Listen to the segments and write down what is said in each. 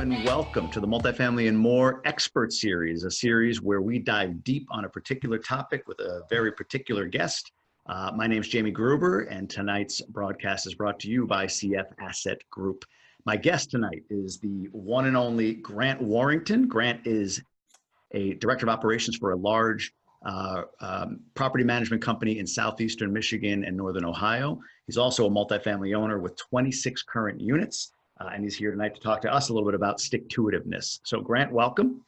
and welcome to the Multifamily and More Expert Series, a series where we dive deep on a particular topic with a very particular guest. My name is Jamie Gruber, and tonight's broadcast is brought to you by CF Asset Group. My guest tonight is the one and only Grant Warrington. Grant is a director of operations for a large property management company in southeastern Michigan and northern Ohio. He's also a multifamily owner with 26 current units. And he's here tonight to talk to us a little bit about stick-to-itiveness. So Grant, welcome.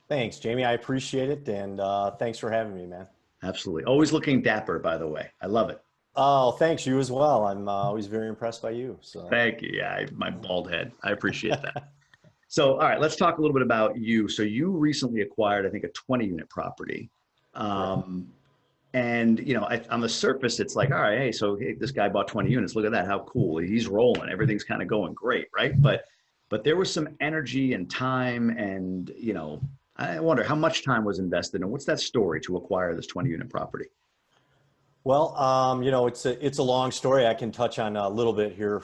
Thanks, Jamie. I appreciate it. And thanks for having me, man. Absolutely. Always looking dapper, by the way. I love it. Oh, thanks. You as well. I'm always very impressed by you. So thank you. Yeah, my bald head. I appreciate that. So, all right, let's talk a little bit about you. So you recently acquired, I think, a 20-unit property. And, you know, on the surface, it's like, all right, hey, so hey, this guy bought 20 units. Look at that. How cool. He's rolling. Everything's kind of going great, right? But there was some energy and time and, you know, I wonder how much time was invested and what's that story to acquire this 20-unit property? Well, you know, it's a long story. I can touch on a little bit here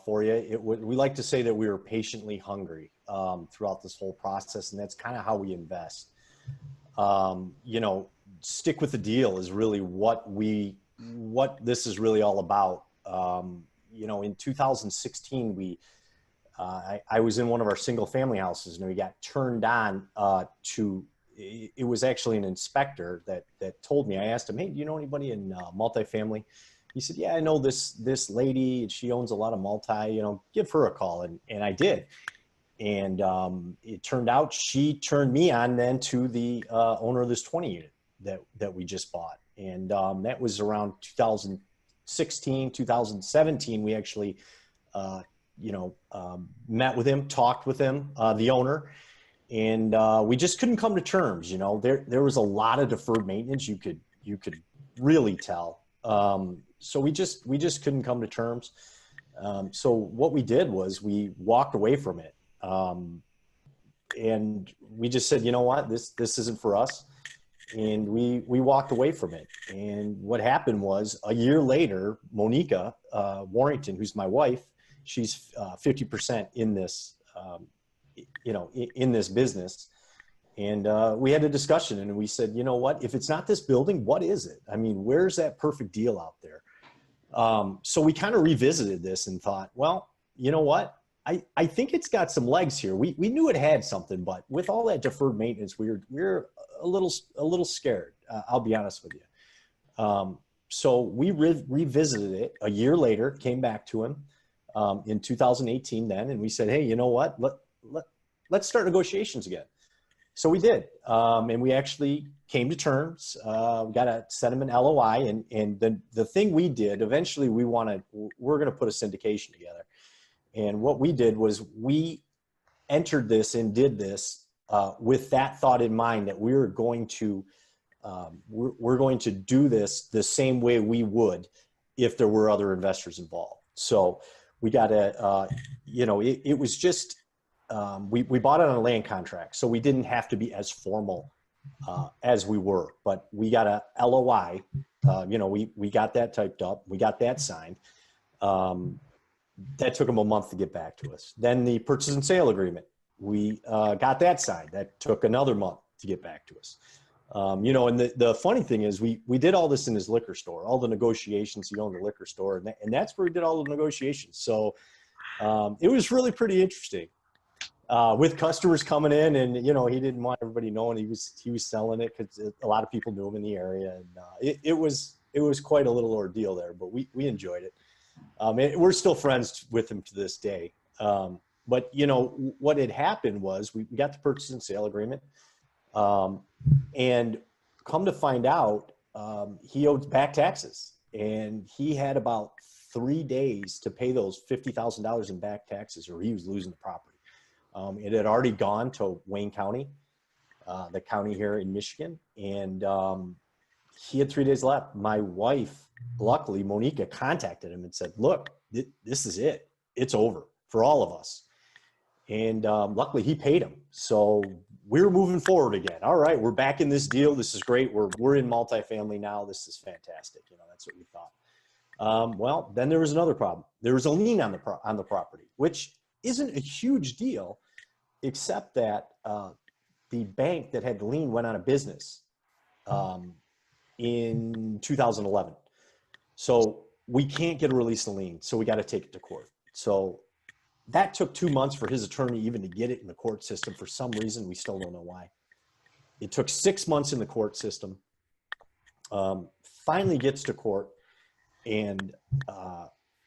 for you. We like to say that we were patiently hungry throughout this whole process, and that's kind of how we invest. You know, stick with the deal is really what this is really all about. You know, in 2016, I was in one of our single family houses and we got turned on it was actually an inspector that told me. I asked him, hey, do you know anybody in multifamily? He said, yeah, I know this lady and she owns a lot of multi, you know, give her a call. And I did. And it turned out she turned me on then to the owner of this 20 unit that we just bought. And that was around 2016, 2017. We actually, you know, met with him, talked with him, the owner, and we just couldn't come to terms. You know, there was a lot of deferred maintenance. You could really tell. So we just couldn't come to terms. So what we did was we walked away from it. And we just said, you know what, this isn't for us. And we walked away from it. And what happened was a year later, Monica Warrington, who's my wife, she's 50% in this, you know, in this business. And we had a discussion and we said, you know what, if it's not this building, what is it? I mean, where's that perfect deal out there? So we kind of revisited this and thought, well, you know what? I think it's got some legs here. We knew it had something, but with all that deferred maintenance, we were a little scared. I'll be honest with you. So we revisited it a year later, came back to him in 2018 then, and we said, hey, you know what? Let's start negotiations again. So we did, and we actually came to terms. We got to send him an LOI, and the thing we did eventually, we're going to put a syndication together. And what we did was we entered this and did this with that thought in mind that we're going to do this the same way we would if there were other investors involved. So we got you know, it was just, we bought it on a land contract. So we didn't have to be as formal as we were, but we got a LOI, you know, we got that typed up, we got that signed. That took them a month to get back to us. Then the purchase and sale agreement, we got that signed. That took another month to get back to us. You know, and the funny thing is we did all this in his liquor store, all the negotiations. He owned the liquor store, and that's where we did all the negotiations. So it was really pretty interesting with customers coming in, and you know, he didn't want everybody knowing he was selling it because a lot of people knew him in the area, and it was quite a little ordeal there, but we enjoyed it. And we're still friends with him to this day. But you know, what had happened was we got the purchase and sale agreement. And come to find out, he owed back taxes, and he had about 3 days to pay those $50,000 in back taxes, or he was losing the property. It had already gone to Wayne County, the county here in Michigan, and he had 3 days left. My wife, luckily, Monica, contacted him and said, look, this is it. It's over for all of us. And luckily he paid him. So we're moving forward again. All right, we're back in this deal. This is great. We're in multifamily now. This is fantastic. You know, that's what we thought. Well, then there was another problem. There was a lien on the property, which isn't a huge deal, except that the bank that had the lien went out of business in 2011. So we can't get a release of lien, so we got to take it to court. So that took 2 months for his attorney even to get it in the court system. For some reason, we still don't know why. It took 6 months in the court system. Finally gets to court, and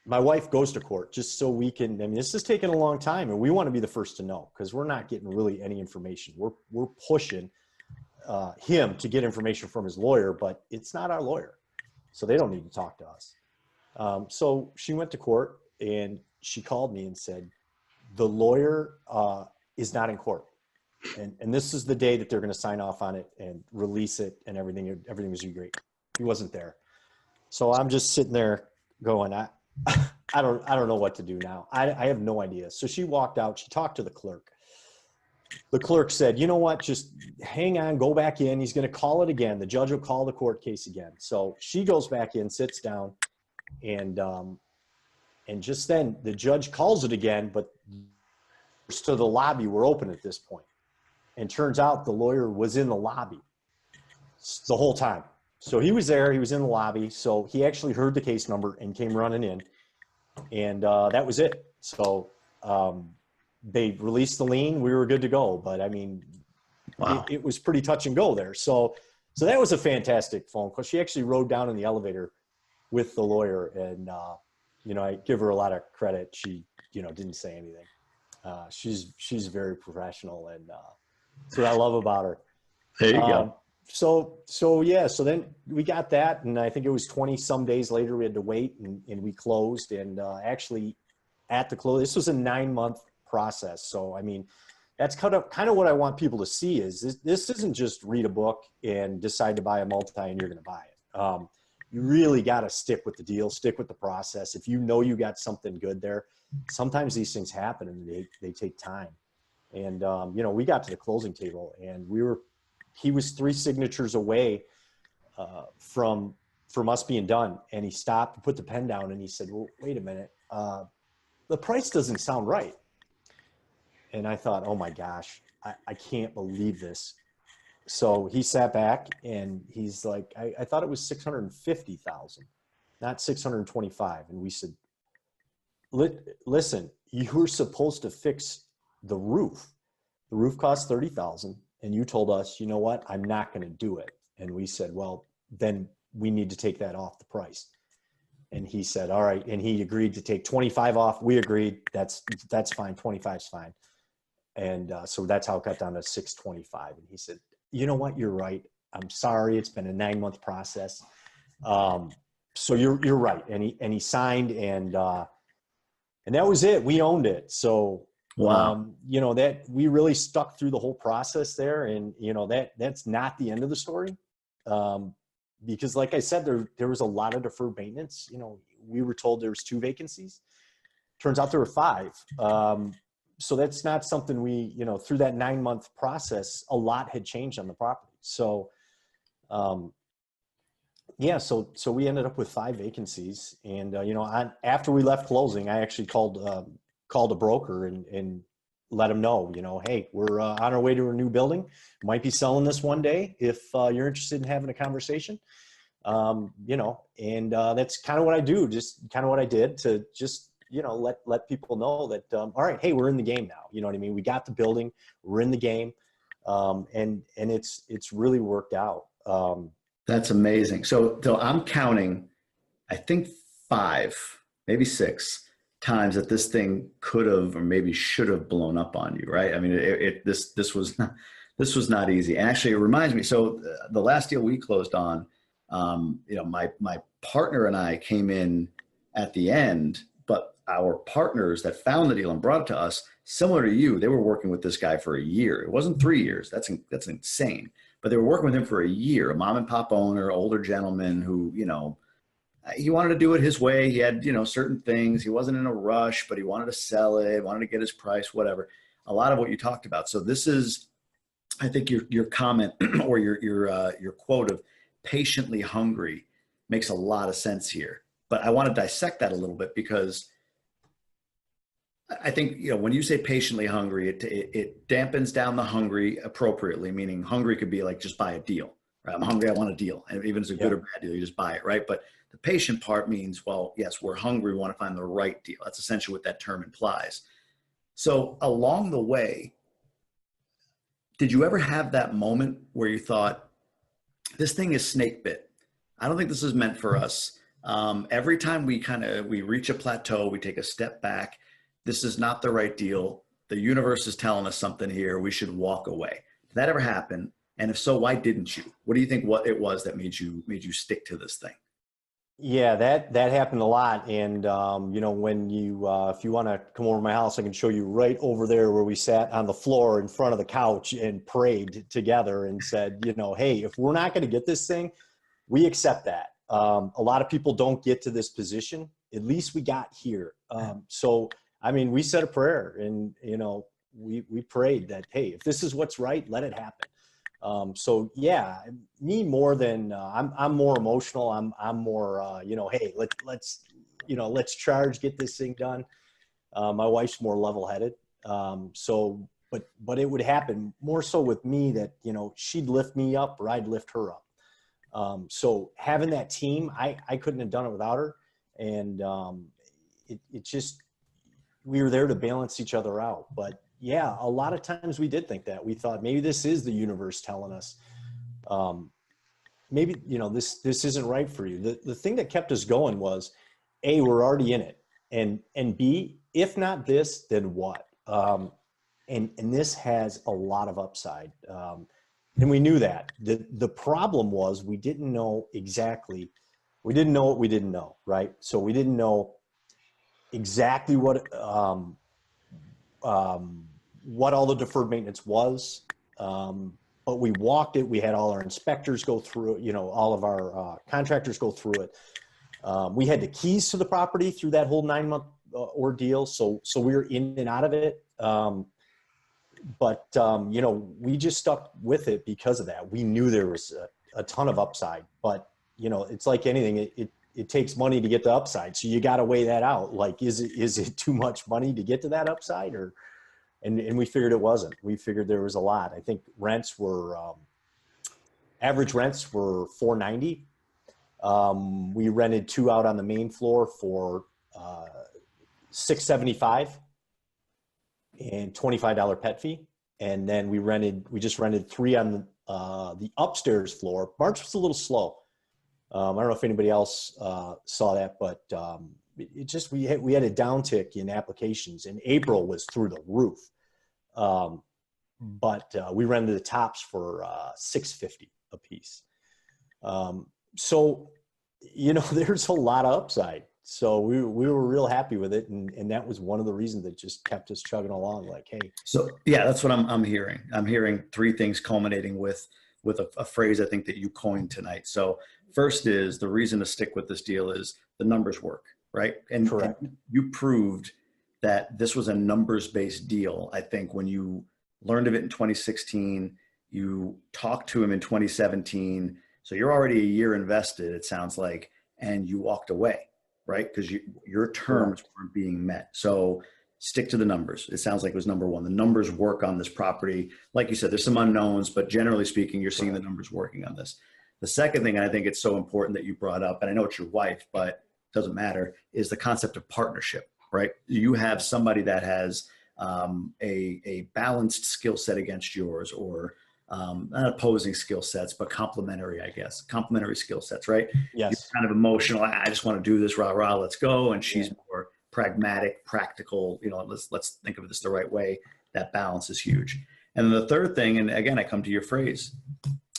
my wife goes to court just so we can, I mean, this is taking a long time, and we want to be the first to know because we're not getting really any information. We're pushing him to get information from his lawyer, but it's not our lawyer, so they don't need to talk to us. So she went to court, and she called me and said, the lawyer is not in court. And this is the day that they're going to sign off on it and release it, and everything was great. He wasn't there. So I'm just sitting there going, I don't know what to do now. I have no idea. So she walked out, she talked to the clerk. The clerk said, you know what, just hang on, go back in. He's going to call it again. The judge will call the court case again. So she goes back in, sits down, and just then the judge calls it again, but to the lobby were open at this point. And turns out the lawyer was in the lobby the whole time. So he was there, he was in the lobby. So he actually heard the case number and came running in, and that was it. So they released the lien, we were good to go. But I mean, wow. it was pretty touch and go there. So that was a fantastic phone call. She actually rode down in the elevator with the lawyer, and I give her a lot of credit. She, didn't say anything. She's very professional, and that's what I love about her. There you go. So then we got that, and I think it was 20 some days later we had to wait, and we closed. And actually at the close, this was a 9-month process. So I mean, that's kind of what I want people to see is this isn't just read a book and decide to buy a multi and you're going to buy it. You really got to stick with the deal, stick with the process. If you know you got something good there, sometimes these things happen and they take time. And we got to the closing table, and he was 3 signatures away from us being done. And he stopped and put the pen down, and he said, well, wait a minute. The price doesn't sound right. And I thought, oh my gosh, I can't believe this. So he sat back and he's like, I thought it was 650,000, not 625. And we said, listen, you were supposed to fix the roof. The roof cost 30,000. And you told us, you know what, I'm not going to do it. And we said, well, then we need to take that off the price. And he said, all right. And he agreed to take 25 off. We agreed. That's fine. 25 is fine. And so that's how it got down to 625. And he said, you know what, you're right. I'm sorry. It's been a 9-month process. So you're right. And he signed, and that was it. We owned it. So, wow. That we really stuck through the whole process there. And, that's not the end of the story. Because like I said, there was a lot of deferred maintenance. We were told there was 2 vacancies. Turns out there were 5. So that's not something we, through that 9-month process, a lot had changed on the property. So, so we ended up with 5 vacancies. And, after we left closing, I actually called a broker and let him know, hey, we're on our way to a new building. Might be selling this one day if you're interested in having a conversation. And that's kind of what I do, just kind of what I did to just, let people know that, all right, hey, we're in the game now. You know what I mean? We got the building, we're in the game. And it's really worked out. That's amazing. So I'm counting, I think 5, maybe 6 times that this thing could have or maybe should have blown up on you, right? I mean, this was not easy. And actually, it reminds me. So the last deal we closed on, my partner and I came in at the end, but our partners that found the deal and brought it to us, similar to you, they were working with this guy for a year. It wasn't 3 years. That's insane. But they were working with him for a year. A mom and pop owner, older gentleman who, he wanted to do it his way. He had, certain things. He wasn't in a rush, but he wanted to sell it, wanted to get his price, whatever. A lot of what you talked about. So this is, I think your comment or your quote of patiently hungry makes a lot of sense here. But I want to dissect that a little bit because I think, when you say patiently hungry, it dampens down the hungry appropriately, meaning hungry could be like, just buy a deal, right? I'm hungry, I want a deal. And even if it's a good or bad deal, you just buy it, right? But the patient part means, well, yes, we're hungry, we want to find the right deal. That's essentially what that term implies. So along the way, did you ever have that moment where you thought, this thing is snake bit? I don't think this is meant for us. Every time we reach a plateau, we take a step back. This is not the right deal. The universe is telling us something here. We should walk away. Did that ever happen? And if so, why didn't you? What do you think what it was that made you stick to this thing? Yeah, that happened a lot. And, when if you want to come over to my house, I can show you right over there where we sat on the floor in front of the couch and prayed together and said, hey, if we're not going to get this thing, we accept that. A lot of people don't get to this position. At least we got here. We said a prayer and, we prayed that, hey, if this is what's right, let it happen. Me more than, I'm more emotional. I'm more, hey, let's charge, get this thing done. My wife's more level-headed. But it would happen more so with me that, she'd lift me up or I'd lift her up. So having that team, I couldn't have done it without her. And, it just, we were there to balance each other out. But yeah, a lot of times we did think that. We thought maybe this is the universe telling us, maybe, this isn't right for you. The thing that kept us going was, A, we're already in it. And B, if not this, then what? And this has a lot of upside. And we knew that. The problem was we didn't know exactly. We didn't know what we didn't know, right? So we didn't know exactly what all the deferred maintenance was. But we walked it. We had all our inspectors go through it, all of our contractors go through it. We had the keys to the property through that whole 9-month ordeal. So we were in and out of it. But we just stuck with it because of that. We knew there was a ton of upside, but it's like anything, it takes money to get the upside. So you got to weigh that out. Like, is it too much money to get to that upside, and we figured it wasn't. We figured there was a lot. I think average rents were $490. We rented 2 out on the main floor for $675 and $25 pet fee. And then we just rented 3 on the upstairs floor. March was a little slow. I don't know if anybody else saw that, but we had a downtick in applications, and April was through the roof. But we rented the tops for $650 a piece. There's a lot of upside. So we were real happy with it, and that was one of the reasons that just kept us chugging along. Like, hey. So yeah, that's what I'm hearing. I'm hearing 3 things culminating with a phrase I think that you coined tonight. So first is, the reason to stick with this deal is the numbers work, right? Correct. And you proved that this was a numbers-based deal. I think when you learned of it in 2016, you talked to him in 2017. So you're already a year invested, it sounds like, and you walked away, right? Because your terms weren't being met. So stick to the numbers. It sounds like it was number one. The numbers work on this property. Like you said, there's some unknowns, but generally speaking, you're seeing the numbers working on this. The second thing, and I think it's so important that you brought up, and I know it's your wife, but it doesn't matter, is the concept of partnership, right? You have somebody that has a balanced skill set against yours, or not opposing skill sets, but complementary, I guess, complementary skill sets, right? Yes. You're kind of emotional. I just want to do this, rah, rah, let's go. And she's more pragmatic, practical, let's think of this the right way. That balance is huge. And then the third thing, and again, I come to your phrase,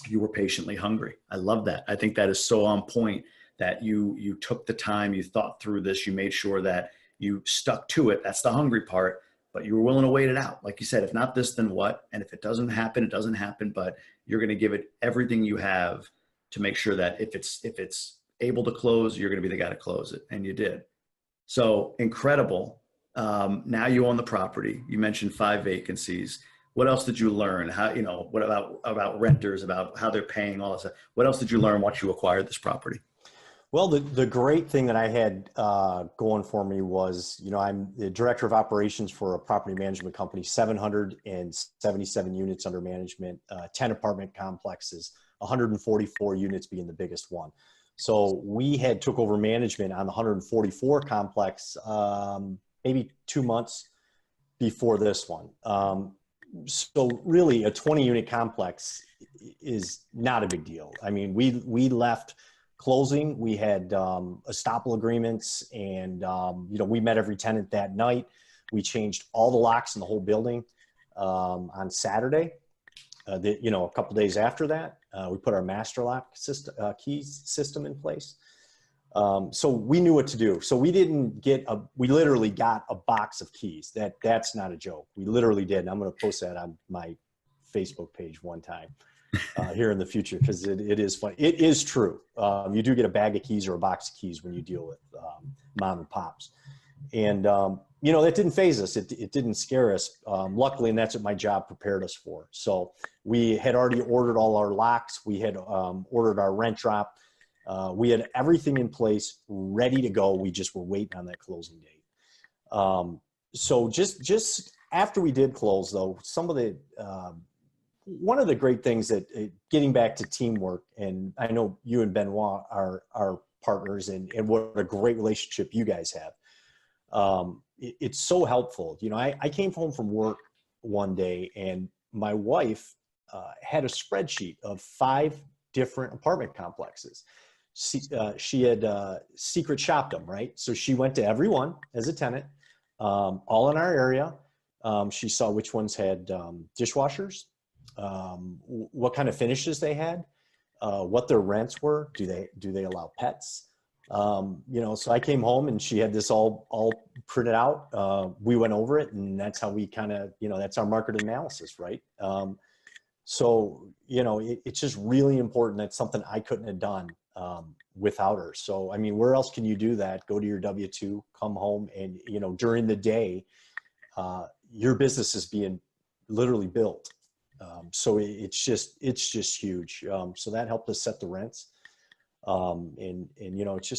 you were patiently hungry. I love that. I think that is so on point, that you took the time, you thought through this, you made sure that you stuck to it. That's the hungry part, but you were willing to wait it out. Like you said, if not this, then what? And if it doesn't happen, it doesn't happen, but you're going to give it everything you have to make sure that if it's able to close, you're going to be the guy to close it. And you did. So incredible. Now you own the property. You mentioned 5 vacancies. What else did you learn? How, what about renters, about how they're paying, all that stuff? What else did you learn once you acquired this property? Well, the great thing that I had going for me was, I'm the director of operations for a property management company, 777 units under management, 10 apartment complexes, 144 units being the biggest one. So we had took over management on the 144 complex maybe 2 months before this one. So really a 20 unit complex is not a big deal. I mean, we left closing, we had estoppel agreements, and we met every tenant that night. We changed all the locks in the whole building on Saturday. A couple days after that, we put our master lock system, keys system in place. So we knew what to do. So we didn't we literally got a box of keys. That's not a joke. We literally did. And I'm going to post that on my Facebook page one time here in the future, because it is funny. It is true. You do get a bag of keys or a box of keys when you deal with mom and pops. And, that didn't faze us. It didn't scare us. Luckily, and that's what my job prepared us for. So we had already ordered all our locks. We had ordered our rent drop. We had everything in place, ready to go. We just were waiting on that closing date. So just after we did close, though, one of the great things that getting back to teamwork, and I know you and Benoit are partners, and what a great relationship you guys have. It's so helpful. I came home from work one day, and my wife had a spreadsheet of 5 different apartment complexes. She had secret shopped them, right? So she went to every one as a tenant, all in our area. She saw which ones had dishwashers, what kind of finishes they had, what their rents were. Do they allow pets? So I came home and she had this all printed out. We went over it, and that's how we kind of, that's our market analysis, right? So, it's just really important. That's something I couldn't have done without her. So, I mean, where else can you do that? Go to your W-2, come home, and, during the day, your business is being literally built. So it's just huge. So that helped us set the rents. It's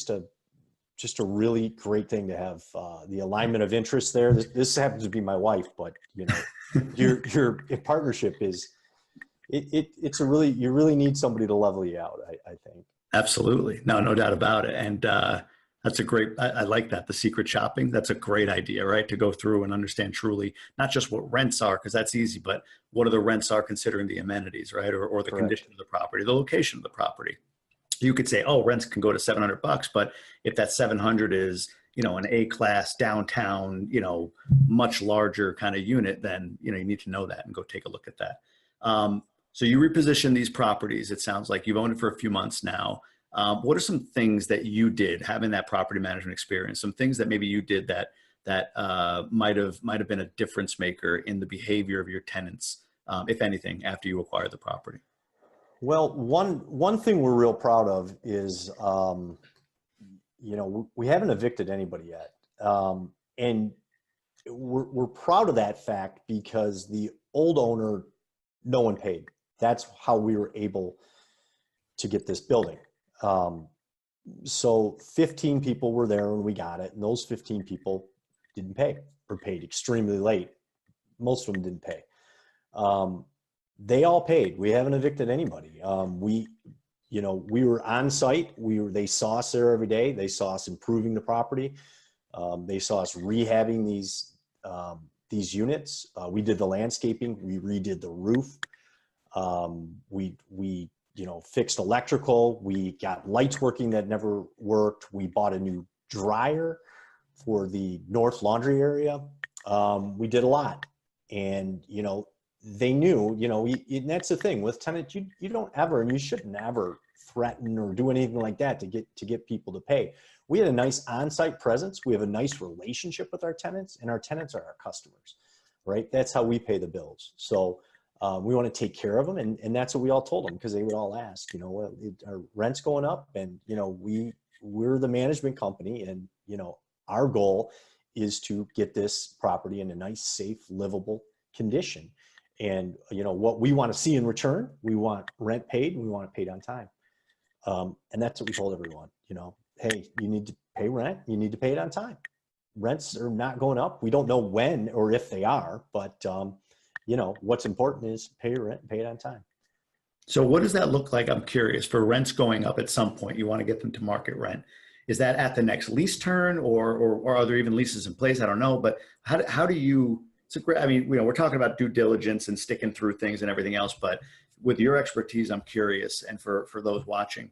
just a really great thing to have the alignment of interest there. This happens to be my wife, but your partnership is, it's you really need somebody to level you out, I think. Absolutely. No doubt about it. And that's I like that. The secret shopping, that's a great idea, right? To go through and understand truly, not just what rents are, because that's easy, but what are the rents are considering the amenities, right? Or the condition of the property, the location of the property. You could say, oh, rents can go to $700, but if that 700 is, an A-class downtown, much larger kind of unit, then, you need to know that and go take a look at that. So you reposition these properties. It sounds like you've owned it for a few months now. What are some things that you did, having that property management experience, some things that maybe you did that might have been a difference maker in the behavior of your tenants, if anything, after you acquired the property? Well, one thing we're real proud of is, we haven't evicted anybody yet. And we're proud of that fact because the old owner, no one paid. That's how we were able to get this building. So 15 people were there when we got it, and those 15 people didn't pay, or paid extremely late. Most of them didn't pay. They all paid. We haven't evicted anybody. We were on site. They saw us there every day. They saw us improving the property. They saw us rehabbing these units. We did the landscaping. We redid the roof. We fixed electrical. We got lights working that never worked. We bought a new dryer for the north laundry area. We did a lot, and they knew, and that's the thing with tenants, you don't ever, and you should never threaten or do anything like that to get people to pay. We had a nice on-site presence. We have a nice relationship with our tenants, and our tenants are our customers, right? That's how we pay the bills. So we want to take care of them. And that's what we all told them, because they would all ask, our rent's going up, and, we're the management company, and, our goal is to get this property in a nice, safe, livable condition. And, what we want to see in return, we want rent paid, and we want it paid on time. And that's what we told everyone, hey, you need to pay rent. You need to pay it on time. Rents are not going up. We don't know when or if they are, but you know, what's important is pay your rent and pay it on time. So what does that look like? I'm curious. For rents going up at some point, you want to get them to market rent. Is that at the next lease turn, or are there even leases in place? I don't know. But how do you? It's a great. I mean, you know, we're talking about due diligence and sticking through things and everything else. But with your expertise, I'm curious, and for those watching,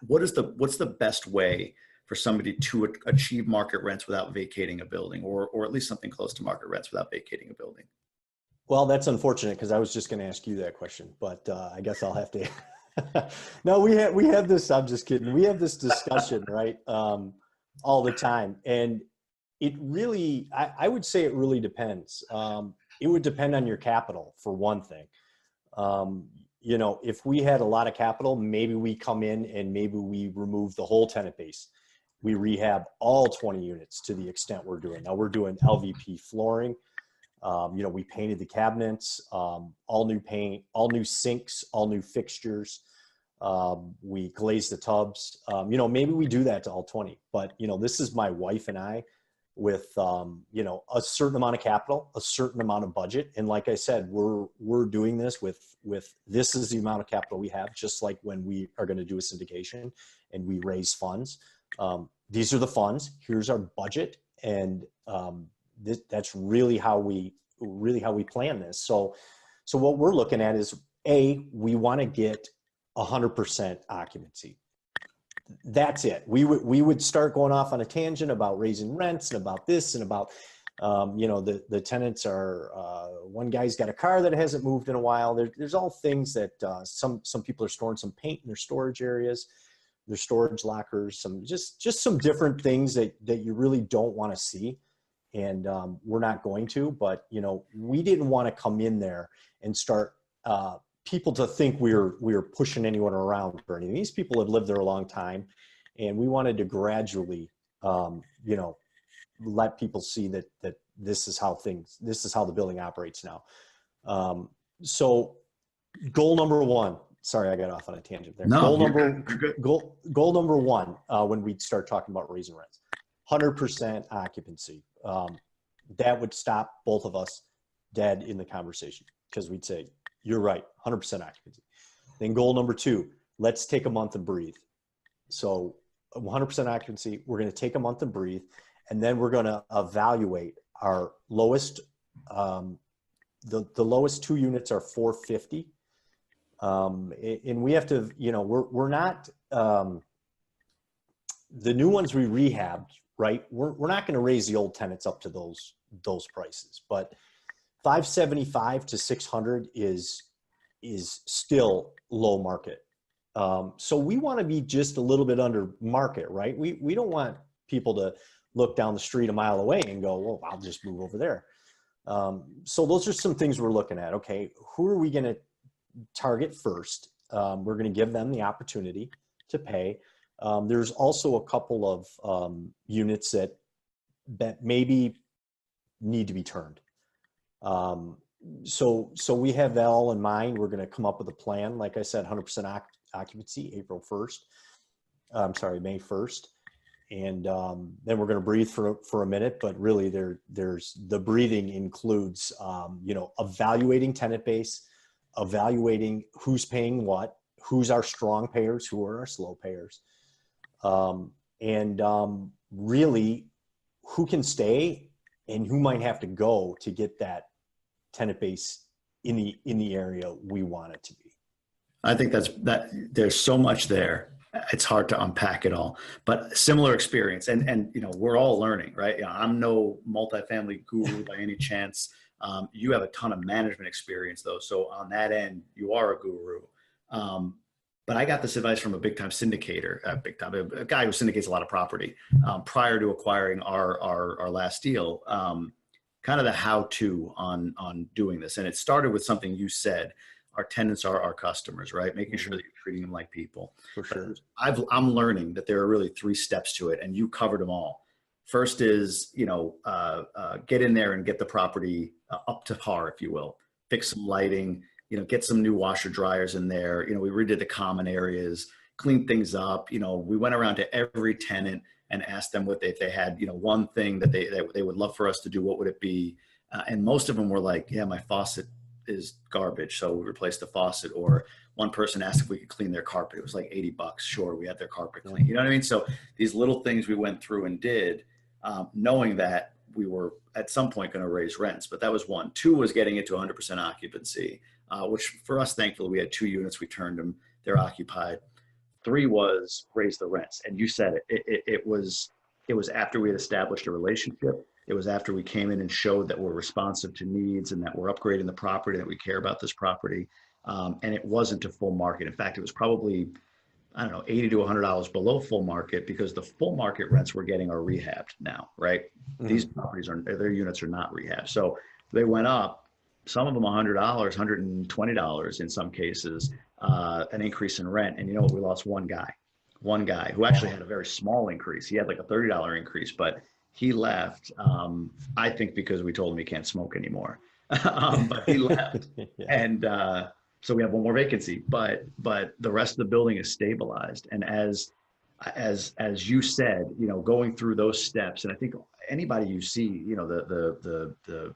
what's the best way for somebody to achieve market rents without vacating a building, or at least something close to market rents without vacating a building? Well, that's unfortunate because I was just going to ask you that question, but I guess I'll have to. No, we have this. I'm just kidding. We have this discussion, right, all the time, and it really, I would say, it really depends. It would depend on your capital, for one thing. You know, if we had a lot of capital, maybe we come in and maybe we remove the whole tenant base. We rehab all 20 units to the extent we're doing. Now we're doing LVP flooring. You know, we painted the cabinets, all new paint, all new sinks, all new fixtures. We glazed the tubs. You know, maybe we do that to all 20, but you know, this is my wife and I with, you know, a certain amount of capital, a certain amount of budget. And like I said, we're doing this with this is the amount of capital we have, just like when we are going to do a syndication and we raise funds. These are the funds, here's our budget. And, that's really how we plan this. So what we're looking at is we want to get 100% occupancy. That's it. We would start going off on a tangent about raising rents and about this and about, you know, the tenants are, one guy's got a car that hasn't moved in a while. There's all things that, some people are storing some paint in their storage areas, their storage lockers, just some different things that you really don't want to see. And we're not going to, but you know, we didn't want to come in there and start people to think we were pushing anyone around or anything. These people have lived there a long time, and we wanted to gradually, you know, let people see that this is how the building operates now. So goal number one. Sorry, I got off on a tangent there. No, goal number one when we start talking about raising rents. 100% occupancy. That would stop both of us dead in the conversation because we'd say, you're right, 100% occupancy. Then goal number two, let's take a month and breathe. So 100% occupancy, we're going to take a month and breathe, and then we're going to evaluate our lowest, the lowest 2 units are 450. And we have to, you know, we're not, the new ones we rehabbed, right? We're not going to raise the old tenants up to those prices, but 575 to 600 is still low market. So we want to be just a little bit under market, right? We don't want people to look down the street a mile away and go, well, I'll just move over there. So those are some things we're looking at. Okay, who are we going to target first? We're going to give them the opportunity to pay. There's also a couple of units that maybe need to be turned. So we have that all in mind. We're going to come up with a plan. Like I said, 100% occupancy, May 1st. And then we're going to breathe for a minute, but really there's the breathing includes, you know, evaluating tenant base, evaluating who's paying what, who's our strong payers, who are our slow payers. And really who can stay and who might have to go to get that tenant base in the area we want it to be. I think there's so much there. It's hard to unpack it all, but similar experience. And you know, we're all learning, right? You know, I'm no multifamily guru by any chance. You have a ton of management experience though. So on that end, you are a guru. But I got this advice from a big time syndicator, a guy who syndicates a lot of property, prior to acquiring our last deal, kind of the how-to on doing this. And it started with something you said. Our tenants are our customers, right? Making sure that you're treating them like people. For sure. I'm learning that there are really 3 steps to it, and you covered them all. First is, you know, get in there and get the property up to par, if you will. Fix some lighting, you know, get some new washer dryers in there. You know, we redid the common areas, cleaned things up. We went around to every tenant and asked them if they had, one thing that they would love for us to do, what would it be? And most of them were like, yeah, my faucet is garbage, so we replaced the faucet. Or one person asked if we could clean their carpet. It was like $80. Sure, we had their carpet clean. You know what I mean? So these little things we went through and did, knowing that we were at some point going to raise rents. But that was one. Two was getting it to 100% occupancy, which for us, thankfully, we had 2 units. We turned them. They're occupied. 3 was raise the rents. And you said it was after we had established a relationship. It was after we came in and showed that we're responsive to needs and that we're upgrading the property, that we care about this property. And it wasn't to full market. In fact, it was probably, I don't know, $80 to $100 below full market, because the full market rents we're getting are rehabbed now, right? Mm-hmm. These properties their units are not rehabbed. So they went up, some of them $100, $120 in some cases, an increase in rent. And you know what? We lost one guy who actually had a very small increase. He had like a $30 increase, but he left, I think because we told him he can't smoke anymore. But he left. Yeah. And so we have one more vacancy, but the rest of the building is stabilized. And as you said, going through those steps, and I think anybody you see, the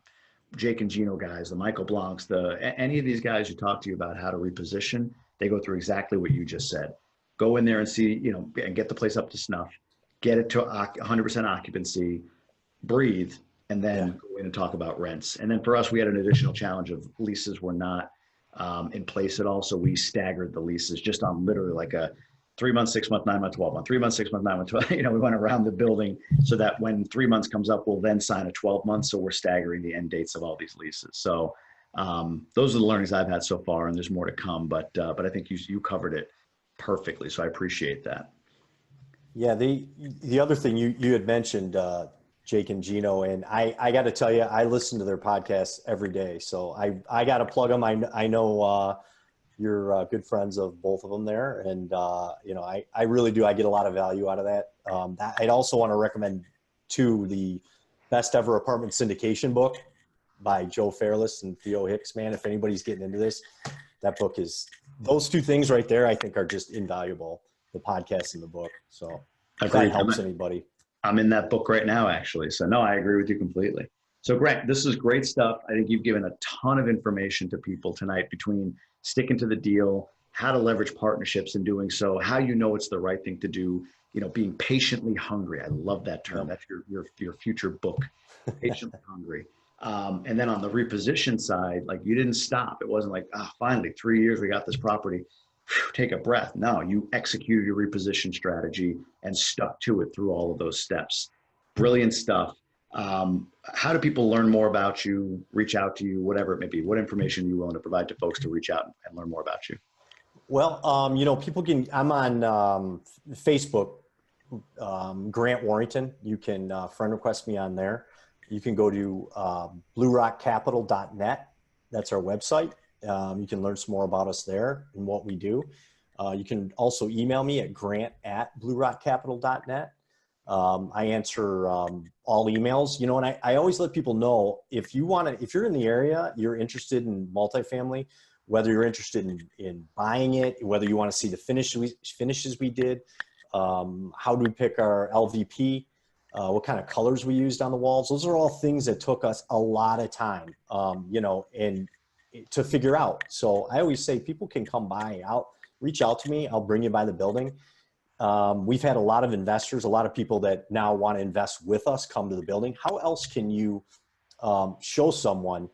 Jake and Gino guys, the Michael Blancs, any of these guys who talk to you about how to reposition, they go through exactly what you just said. Go in there and see, and get the place up to snuff, get it to 100% occupancy, breathe, and then go in and talk about rents. And then for us, we had an additional challenge of leases were not in place at all. So we staggered the leases just on literally like a 3 month, 6 month, 9 month, 12 month, 3 months, 6 month, 9 month, 12. We went around the building so that when 3 months comes up, we'll then sign a 12 month. So we're staggering the end dates of all these leases. So those are the learnings I've had so far, and there's more to come. But I think you covered it perfectly. So I appreciate that. Yeah. The other thing you had mentioned, Jake and Gino, and I got to tell you, I listen to their podcasts every day. So I got to plug them. I know you're good friends of both of them there. And, I really do. I get a lot of value out of that. I'd also want to recommend too, the Best Ever Apartment Syndication book by Joe Fairless and Theo Hicks, man. If anybody's getting into this, that book is, those two things right there, I think are just invaluable, the podcast and the book. So if that helps anybody. I'm in that book right now, actually. So no, I agree with you completely. So Grant, this is great stuff. I think you've given a ton of information to people tonight, between sticking to the deal, how to leverage partnerships in doing so, how it's the right thing to do, being patiently hungry. I love that term. That's your future book, patiently hungry. And then on the reposition side, like, you didn't stop. It wasn't like, finally 3 years, we got this property. Whew, take a breath. No, you executed your reposition strategy and stuck to it through all of those steps. Brilliant stuff. How do people learn more about you, reach out to you, whatever it may be? What information are you willing to provide to folks to reach out and learn more about you? Well, people can, I'm on Facebook, Grant Warrington. You can friend request me on there. You can go to bluerockcapital.net. That's our website. You can learn some more about us there and what we do. You can also email me at grant@bluerockcapital.net. I answer all emails, and I always let people know, if you're in the area, you're interested in multifamily, whether you're interested in buying it, whether you want to see the finishes we did, how do we pick our LVP, what kind of colors we used on the walls. Those are all things that took us a lot of time, and to figure out. So I always say people can come by, reach out to me. I'll bring you by the building. We've had a lot of investors, a lot of people that now want to invest with us come to the building. How else can you show someone,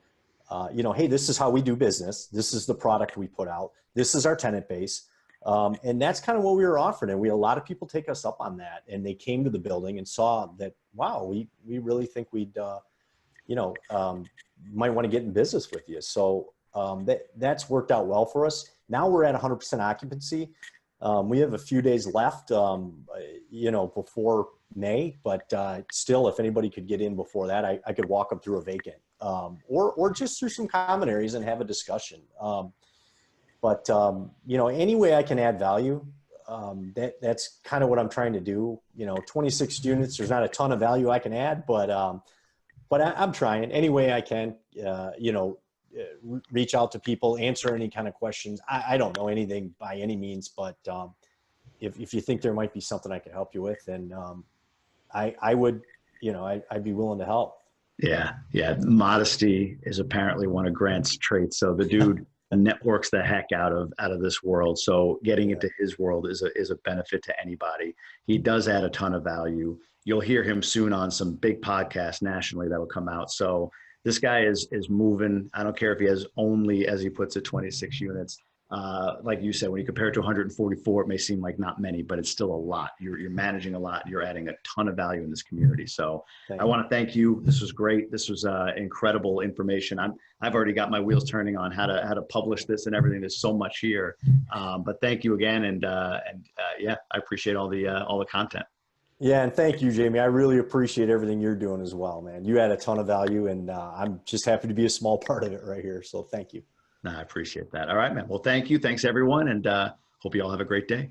hey, this is how we do business. This is the product we put out. This is our tenant base. And that's kind of what we were offering. And a lot of people take us up on that. And they came to the building and saw that, wow, we really think we'd, might want to get in business with you. So that's worked out well for us. Now we're at 100% occupancy. We have a few days left, before May, but still, if anybody could get in before that, I could walk them through a vacant, or just through some common areas and have a discussion. Any way I can add value, that's kind of what I'm trying to do. 26 units, there's not a ton of value I can add, but I'm trying any way I can, reach out to people, answer any kind of questions. I don't know anything by any means, but if you think there might be something I can help you with, then I would, I'd be willing to help. Yeah. Yeah. Modesty is apparently one of Grant's traits. So the dude networks the heck out of this world. So getting into his world is a benefit to anybody. He does add a ton of value. You'll hear him soon on some big podcasts nationally that will come out. So this guy is moving. I don't care if he has only, as he puts it, 26 units. Like you said, when you compare it to 144, it may seem like not many, but it's still a lot. You're managing a lot. You're adding a ton of value in this community. So I want to thank you. This was great. This was incredible information. I've already got my wheels turning on how to publish this and everything. There's so much here, but thank you again. And yeah, I appreciate all the content. Yeah, and thank you, Jamie. I really appreciate everything you're doing as well, man. You add a ton of value, and I'm just happy to be a small part of it right here. So thank you. No, I appreciate that. All right, man. Well, thank you. Thanks, everyone. And hope you all have a great day.